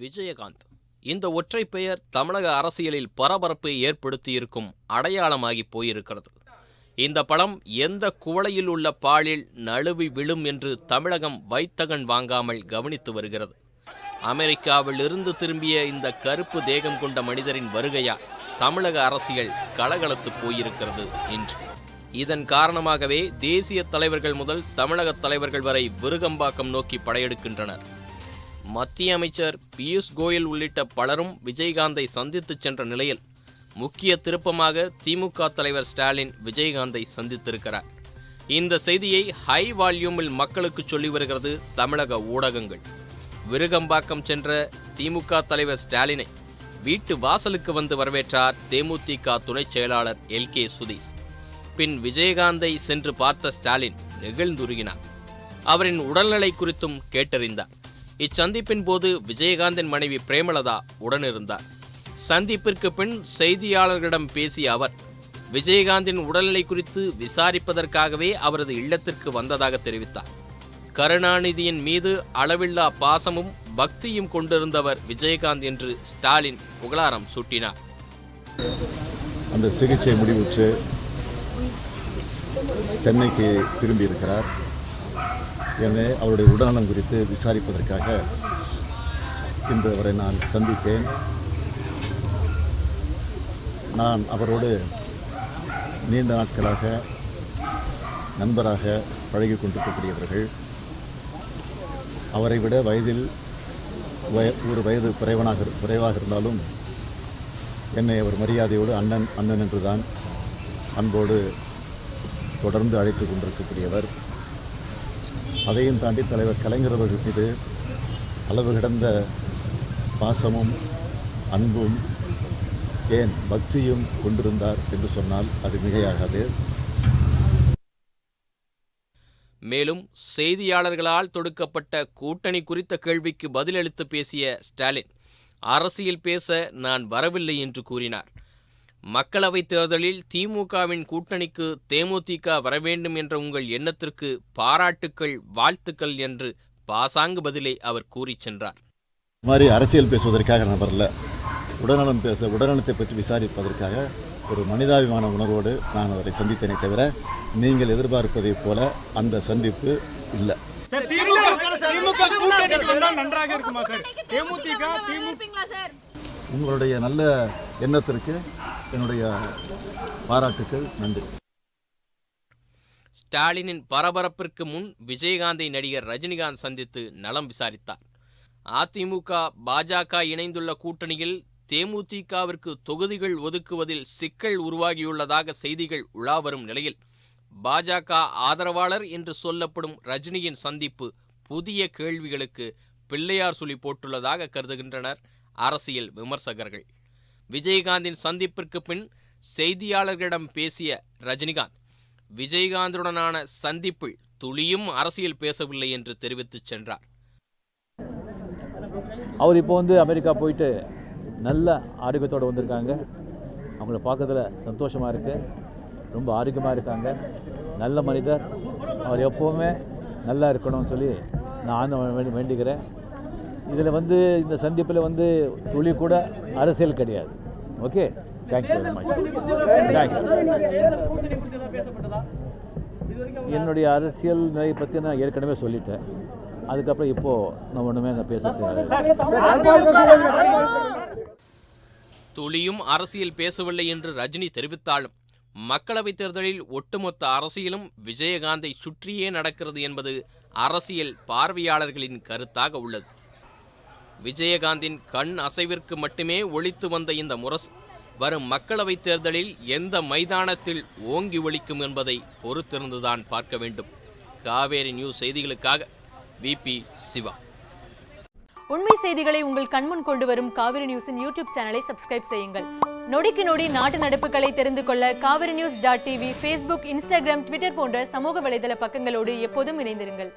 விஜயகாந்த். இந்த ஒற்றை பெயர் தமிழக அரசியலில் பரபரப்பை ஏற்படுத்தியிருக்கும் அடையாளமாகி போயிருக்கிறது. இந்த படம் எந்த குவளையில் உள்ள பாலில் நழுவி விழும் என்று தமிழகம் வைத்தகன் வாங்காமல் கவனித்து வருகிறது. அமெரிக்காவில் இருந்து திரும்பிய இந்த கருப்பு தேகம் கொண்ட மனிதரின் வருகையால் தமிழக அரசியல் கலகலத்து போயிருக்கிறது என்று. இதன் காரணமாகவே தேசிய தலைவர்கள் முதல் தமிழக தலைவர்கள் வரை விருகம்பாக்கம் நோக்கி படையெடுக்கின்றனர். மத்திய அமைச்சர் பியூஷ் கோயல் உள்ளிட்ட பலரும் விஜயகாந்தை சந்தித்து சென்ற நிலையில் முக்கிய திருப்பமாக திமுக தலைவர் ஸ்டாலின் விஜயகாந்தை சந்தித்திருக்கிறார். இந்த செய்தியை ஹை வால்யூமில் மக்களுக்கு சொல்லி வருகிறது தமிழக ஊடகங்கள். விருகம்பாக்கம் சென்ற திமுக தலைவர் ஸ்டாலினை வீட்டு வாசலுக்கு வந்து வரவேற்றார் தேமுதிக துணை செயலாளர் LK சுதீஷ். பின் விஜயகாந்தை சென்று பார்த்த ஸ்டாலின் நெகிழ்ந்துருகினார். அவரின் உடல்நிலை குறித்தும் கேட்டறிந்தார். இச்சந்திப்பின் போது விஜயகாந்தின் மனைவி பிரேமலதா உடனிருந்தார். சந்திப்பிற்கு பின் செய்தியாளர்களிடம் பேசிய அவர் விஜயகாந்தின் உடல்நிலை குறித்து விசாரிப்பதற்காகவே அவரது இல்லத்திற்கு வந்ததாக தெரிவித்தார். கருணாநிதியின் மீது அளவில்லா பாசமும் பக்தியும் கொண்டிருந்தவர் விஜயகாந்த் என்று ஸ்டாலின் புகழாரம் சூட்டினார். அந்த சிகிச்சை முடிவுற்று சென்னைக்கு திரும்பியிருக்கிறார். எனவே அவருடைய உடல்நலம் குறித்து விசாரிப்பதற்காக இன்று அவரை நான் சந்தித்தேன். நான் அவரோடு நீண்ட நாட்களாக நண்பராக பழகி கொண்டிருக்கக்கூடியவர்கள். அவரை விட வயதில் ஒரு வயது குறைவாக இருந்தாலும் என்னை அவர் மரியாதையோடு அண்ணன் என்றுதான் அன்போடு தொடர்ந்து அழைத்து கொண்டிருக்கக்கூடியவர். அதையும் தாண்டி தலைவர் கலைஞர் அவர்கள் மீது அளவு கிடந்த பாசமும் அன்பும் ஏன் பக்தியும் கொண்டிருந்தார் என்று சொன்னால் அது மிகையாகாது. மேலும் செய்தியாளர்களால் தொடுக்கப்பட்ட கூட்டணி குறித்த கேள்விக்கு பதிலளித்து பேசிய ஸ்டாலின் அரசியல் பேச நான் வரவில்லை என்று கூறினார். மக்களவைத் தேர்தலில் திமுகவின் கூட்டணிக்கு தேமுதிக வரவேண்டும் என்ற உங்கள் எண்ணத்திற்கு பாராட்டுக்கள், வாழ்த்துக்கள் என்று பாசாங்கு பதிலை அவர் கூறி சென்றார். மாதிரி அரசியல் பேசுவதற்காக நான் வரல, உடல்நலத்தை பற்றி விசாரிப்பதற்காக ஒரு மனிதாபிமான உணர்வோடு நான் அவரை சந்தித்தேனே தவிர நீங்கள் எதிர்பார்ப்பதை போல அந்த சந்திப்பு இல்லை. உங்களுடைய நல்ல எண்ணத்திற்கு என்னுடைய பாராட்டுக்கள், நன்றி. ஸ்டாலினின் பரபரப்பிற்கு முன் விஜயகாந்தை நடிகர் ரஜினிகாந்த் சந்தித்து நலம் விசாரித்தார். அதிமுக பாஜக இணைந்துள்ள கூட்டணியில் தேமுதிகவிற்கு தொகுதிகள் ஒதுக்குவதில் சிக்கல் உருவாகியுள்ளதாக செய்திகள் உலாவரும் நிலையில் பாஜக ஆதரவாளர் என்று சொல்லப்படும் ரஜினியின் சந்திப்பு புதிய கேள்விகளுக்கு பிள்ளையார் சுழி போட்டுள்ளதாக கருதுகின்றனர் அரசியல் விமர்சகர்கள். விஜயகாந்தின் சந்திப்பிற்கு பின் செய்தியாளர்களிடம் பேசிய ரஜினிகாந்த் விஜயகாந்துடனான சந்திப்பில் துளியும் அரசியல் பேசவில்லை என்று தெரிவித்து சென்றார். அவர் இப்போ அமெரிக்கா போயிட்டு நல்ல ஆரோக்கியத்தோடு வந்திருக்காங்க. அவங்கள பார்க்கறதுல சந்தோஷமாக இருக்குது. ரொம்ப ஆரோக்கியமாக இருக்காங்க. நல்ல மனிதர். அவர் எப்போவுமே நல்லா இருக்கணும்னு சொல்லி நான் வேண்டிக்கிறேன். இதில் இந்த சந்திப்பில் துளி கூட அரசியல் கிடையாது. Okay, thank you very much. Thank you. என்னுடைய அரசியல் நிலை பற்றி நான் ஏற்கனவே சொல்லிட்டேன். அதுக்கப்புறம் இப்போது நான் ஒன்றுமே நான் பேசுறது. துளியும் அரசியல் பேசவில்லை என்று ரஜினி தெரிவித்தாலும் மக்களவைத் தேர்தலில் ஒட்டுமொத்த அரசியலும் விஜயகாந்தை சுற்றியே நடக்கிறது என்பது அரசியல் பார்வையாளர்களின் கருத்தாக உள்ளது. விஜயகாந்தின் கண் அசைவிற்கு மட்டுமே ஒலித்து வந்த இந்த முரசு வரும் மக்களவைத் தேர்தலில் எந்த மைதானத்தில் ஓங்கி ஒலிக்கும் என்பதை பொறுத்திருந்துதான் பார்க்க வேண்டும். காவேரி நியூஸ் செய்திகளுக்காக VP சிவா. உண்மை செய்திகளை உங்கள் கண்முன் கொண்டு வரும் காவிரி நியூஸின் யூடியூப் சேனலை சப்ஸ்கிரைப் செய்யுங்கள். நொடிக்கு நொடி நாட்டு நடப்புகளை தெரிந்து கொள்ள காவிரி நியூஸ்.tv, Facebook, Instagram, Twitter போன்ற சமூக வலைதள பக்கங்களோடு எப்போதும் இணைந்திருங்கள்.